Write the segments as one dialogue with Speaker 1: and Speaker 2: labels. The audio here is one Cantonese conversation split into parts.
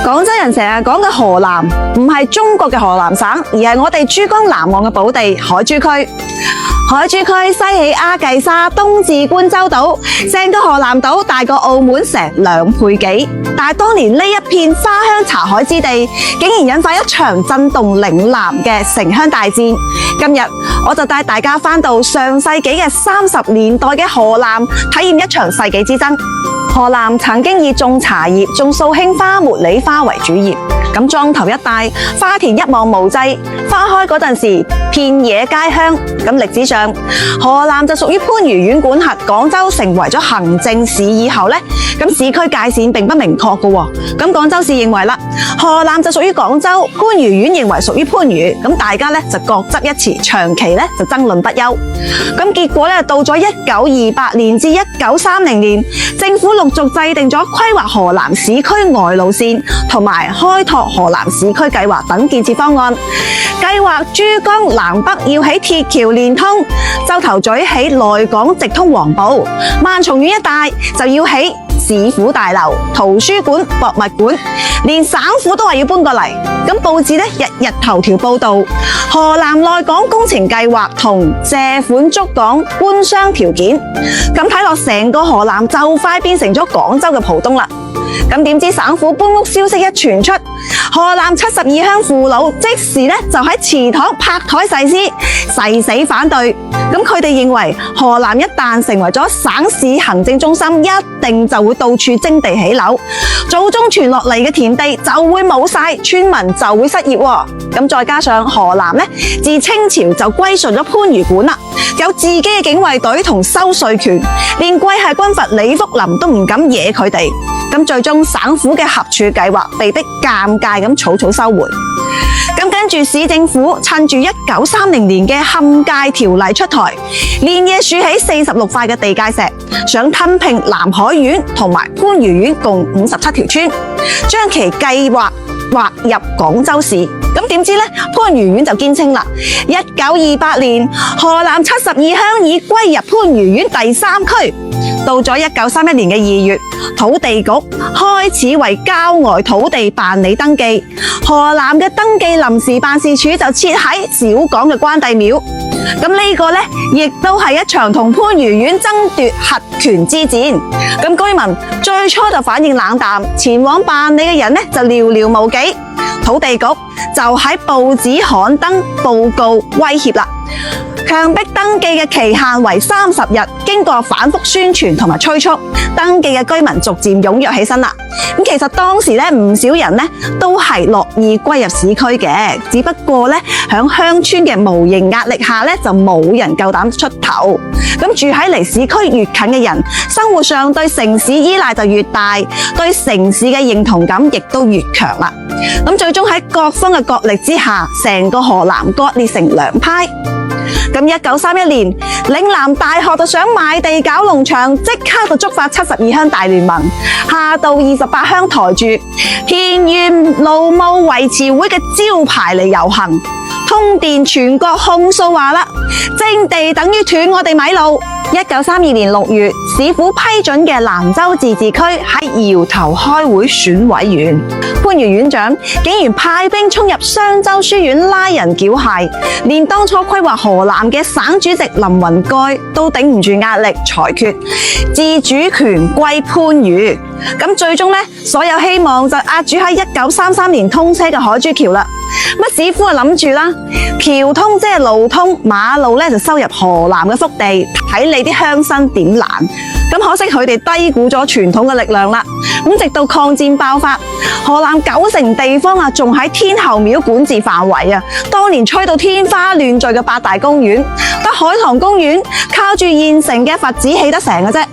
Speaker 1: 廣州人成日講嘅河南，唔係中國嘅河南省，而係我哋珠江南岸嘅寶地海珠區。海珠區西起鴉髻沙，東至觀洲島，成個河南島大過澳門成2倍幾。但係當年呢一片花香茶海之地，竟然引發一場震動嶺南嘅城鄉大戰。今日我就帶大家返到上世紀嘅30年代嘅河南，體驗一場世紀之爭。河南曾經以種茶葉、種素馨花、茉莉花為主業。咁莊頭一帶花田一望無際，花開嗰陣時遍野皆香。咁歷史上河南就屬於番禺縣管轄，廣州成為咗行政市以後呢，咁市區界線並不明確嘅喎。咁廣州市認為啦，河南就屬於廣州，番禺縣認為屬於番禺，咁大家呢就各執一詞，長期呢就爭論不休。咁結果呢，到咗1928年至1930年，政府陸續制定咗規劃河南市區外路線同埋開拓河南市區計劃等建設方案，計劃珠江南北要起鐵橋連通，洲頭咀起內港直通黃埔，萬松縣一帶就要起市府大樓、圖書館、博物館，連省府都話要搬過嚟。咁報紙呢日日頭條報道河南內港工程計劃同借款築港官商條件，咁睇落成個河南就快變成咗廣州嘅浦東啦。咁點知省府搬屋消息一傳出，河南72鄉父老即時就喺祠堂拍台誓師，誓死反對。咁佢哋認為河南一旦成為咗省市行政中心，一定就會到處徵地起樓，祖宗傳落嚟嘅田地就會冇晒，村民就會失業。咁再加上河南自清朝就歸順咗番禺管啦，有自己嘅警衛隊同收稅權，連桂系軍閥李福林都唔敢惹佢哋。咁最終省府嘅合署計劃被迫尷尬咁草草收回。咁跟住市政府趁住1930年嘅勘界條例出台，連夜豎起46塊嘅地界石，想吞併南海縣同埋番禺縣共57條村，將其計劃劃入廣州市。咁點知呢？番禺縣就堅稱啦，1928年河南72鄉已歸入番禺縣第3區。到咗1931年嘅2月，土地局開始為郊外土地辦理登記，河南嘅登記臨時辦事處就設喺小港嘅關帝廟。咁呢個呢，亦都係一場同番禺縣爭奪核權之戰。咁居民最初就反應冷淡，前往辦理嘅人呢就寥寥無幾。土地局就喺報紙刊登報告威脅啦，強迫登記嘅期限為30日。經過反覆宣傳同埋催促，登記嘅居民逐漸踴躍起身啦。咁其實當時唔少人都係樂意歸入市區嘅，只不過喺鄉村嘅無形壓力下就冇人夠膽出頭。咁住喺離市區越近嘅人，生活上對城市依賴就越大，對城市嘅認同感亦都越強啦。咁最終喺各方嘅角力之下，成個河南割裂成2派。咁1931年，嶺南大學就想買地搞農場，即刻就觸發72鄉大聯盟，下到28鄉抬住田園勞務維持會嘅招牌嚟遊行，通電全國控訴話啦，徵地等於斷我哋米路。1932年6月，市府批准嘅蘭州自治區喺搖頭開會選委員，番禺縣長竟然派兵衝入雙州書院拉人繳械，連當初規劃河南嘅省主席林雲蓋都頂唔住壓力，裁決自主權歸番禺。咁最終所有希望就押注喺1933年通車嘅海珠橋啦。市府就諗住啦，橋通即係路通，馬路就收入河南嘅腹地，睇你啲鄉紳點攔。咁可惜佢哋低估咗傳統嘅力量啦。咁直到抗戰爆發，河南90%地方仲喺天后廟管治範圍啊。當年吹到天花亂墜嘅8大公園，得海棠公園靠住現成嘅佛寺起得成嘅啫。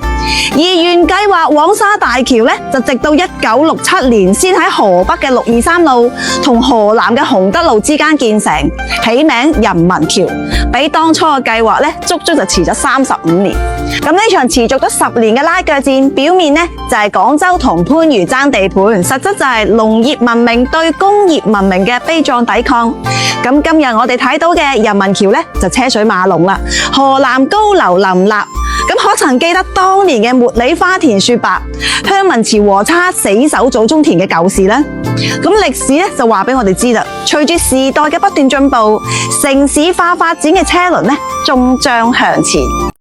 Speaker 1: 而原計劃黃沙大橋就直到1967年先喺河北嘅623路同河南嘅洪德路之間建成，起名人民橋，比當初嘅計劃足足就遲咗35年。咁呢場持續咗10年嘅拉鋸戰，表面就係廣州同番禺爭地盤，實質就係農業文明對工業文明嘅悲壯抵抗。咁今日我哋睇到嘅人民橋就車水馬龍啦，河南高樓林立，咁可曾記得當年嘅茉莉花田雪白、向文池和差死守祖宗田嘅舊事呢？咁歷史咧就話俾我哋知啦，隨住時代嘅不斷進步，城市化發展嘅車輪咧終將向前。